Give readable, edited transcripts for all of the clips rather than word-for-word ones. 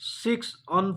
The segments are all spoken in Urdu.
6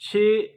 6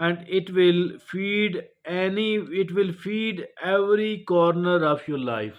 and it will feed every corner of your life।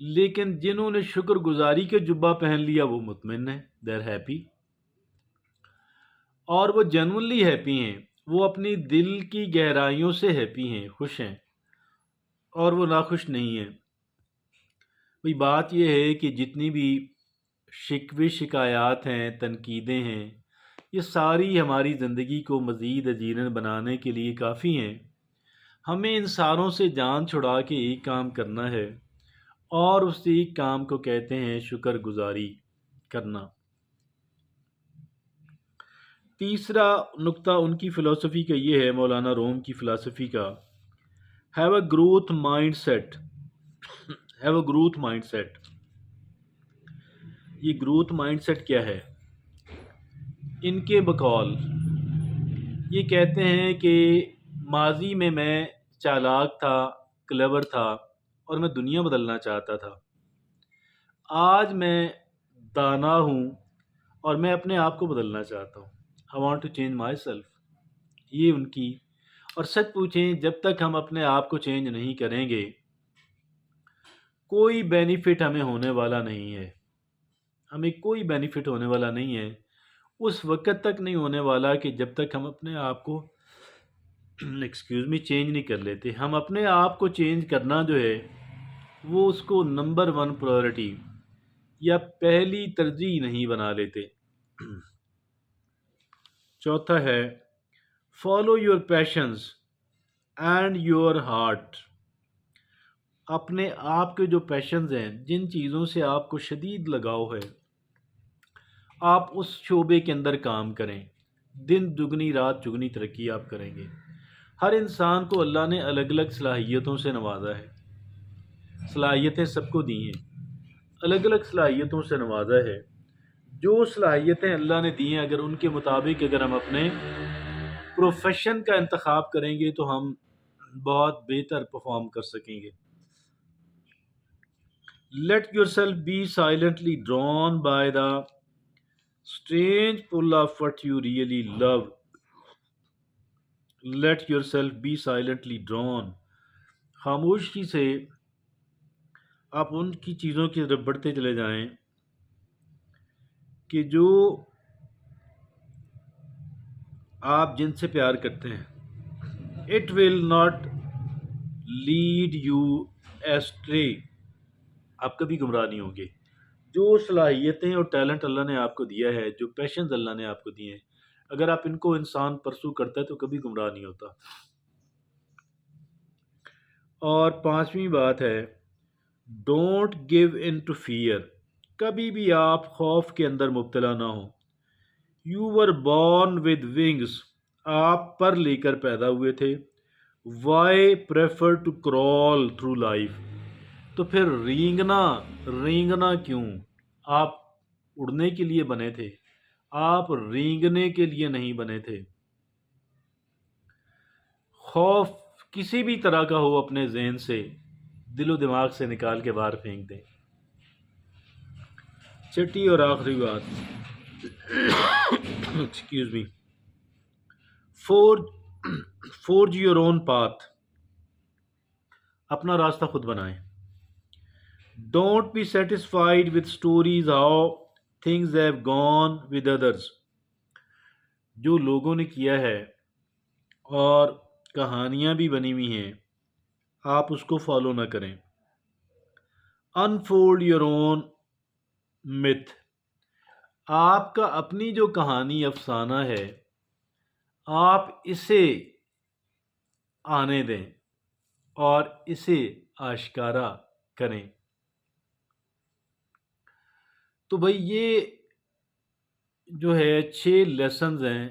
لیکن جنہوں نے شکر گزاری کے جبہ پہن لیا وہ مطمئن ہیں، دیر ہیپی، اور وہ جنونلی ہیپی ہیں، وہ اپنی دل کی گہرائیوں سے ہیپی ہیں، خوش ہیں، اور وہ ناخوش نہیں ہیں۔ بھئی بات یہ ہے کہ جتنی بھی شکوے شکایات ہیں، تنقیدیں ہیں، یہ ساری ہماری زندگی کو مزید حزین بنانے کے لیے کافی ہیں۔ ہمیں ان ساروں سے جان چھڑا کے ایک کام کرنا ہے، اور اس ایک کام کو کہتے ہیں شکر گزاری کرنا۔ تیسرا نقطہ ان کی فلسفی کا یہ ہے، مولانا روم کی فلسفی کا، have a growth mindset, have a growth mindset. یہ گروتھ مائنڈ سیٹ کیا ہے؟ ان کے بقول یہ کہتے ہیں کہ ماضی میں چالاک تھا، کلیور تھا، اور میں دنیا بدلنا چاہتا تھا۔ آج میں دانا ہوں اور میں اپنے آپ کو بدلنا چاہتا ہوں۔ I want to change myself۔ یہ ان کی، اور سچ پوچھیں جب تک ہم اپنے آپ کو چینج نہیں کریں گے کوئی بینیفٹ ہمیں ہونے والا نہیں ہے، ہمیں کوئی بینیفٹ ہونے والا نہیں ہے، اس وقت تک نہیں ہونے والا کہ جب تک ہم اپنے آپ کو چینج نہیں کر لیتے۔ ہم اپنے آپ کو چینج کرنا جو ہے وہ اس کو نمبر 1 پرائورٹی یا پہلی ترجیح نہیں بنا لیتے۔ چوتھا ہے follow your passions and your heart. اپنے آپ کے جو پیشنز ہیں، جن چیزوں سے آپ کو شدید لگاؤ ہے، آپ اس شعبے کے اندر کام کریں، دن دگنی رات چگنی ترقی آپ کریں گے۔ ہر انسان کو اللہ نے الگ الگ صلاحیتوں سے نوازا ہے، صلاحیتیں سب کو دی ہیں، الگ الگ صلاحیتوں سے نوازا ہے۔ جو صلاحیتیں اللہ نے دی ہیں، اگر ان کے مطابق اگر ہم اپنے پروفیشن کا انتخاب کریں گے تو ہم بہت بہتر پرفارم کر سکیں گے۔ Let yourself be silently drawn by the strange pull of what you really love۔ Let yourself be silently drawn۔ خاموشی سے آپ ان کی چیزوں کی طرف بڑھتے چلے جائیں کہ جو آپ جن سے پیار کرتے ہیں۔ It will not lead you astray۔ آپ کبھی گمراہ نہیں ہوں گے۔ جو صلاحیتیں اور ٹیلنٹ اللہ نے آپ کو دیا ہے، جو پیشنز اللہ نے آپ کو دیے ہیں، اگر آپ ان کو انسان پرسو کرتا ہے تو کبھی گمراہ نہیں ہوتا۔ اور پانچویں بات ہے don't give in to fear. کبھی بھی آپ خوف کے اندر مبتلا نہ ہوں۔ You were born with wings. آپ پر لے کر پیدا ہوئے تھے۔ Why prefer to crawl through life. تو پھر رینگنا کیوں؟ آپ اڑنے کے لیے بنے تھے، آپ رینگنے کے لیے نہیں بنے تھے۔ خوف کسی بھی طرح کا ہو اپنے ذہن سے، دل و دماغ سے نکال کے باہر پھینک دیں۔ چھٹی اور آخری بات excuse me, forge your own path. اپنا راستہ خود بنائیں۔ Don't be satisfied with stories how things have gone with others. جو لوگوں نے کیا ہے اور کہانیاں بھی بنی ہوئی ہیں، آپ اس کو فالو نہ کریں۔ انفولڈ یور اون متھ۔ آپ کا اپنی جو کہانی افسانہ ہے، آپ اسے آنے دیں اور اسے آشکارا کریں۔ تو بھائی یہ جو ہے 6 لیسنز ہیں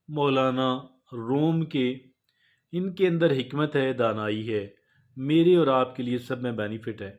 مولانا روم کے، ان کے اندر حکمت ہے، دانائی ہے، میرے اور آپ کے لیے سب میں بینیفٹ ہے۔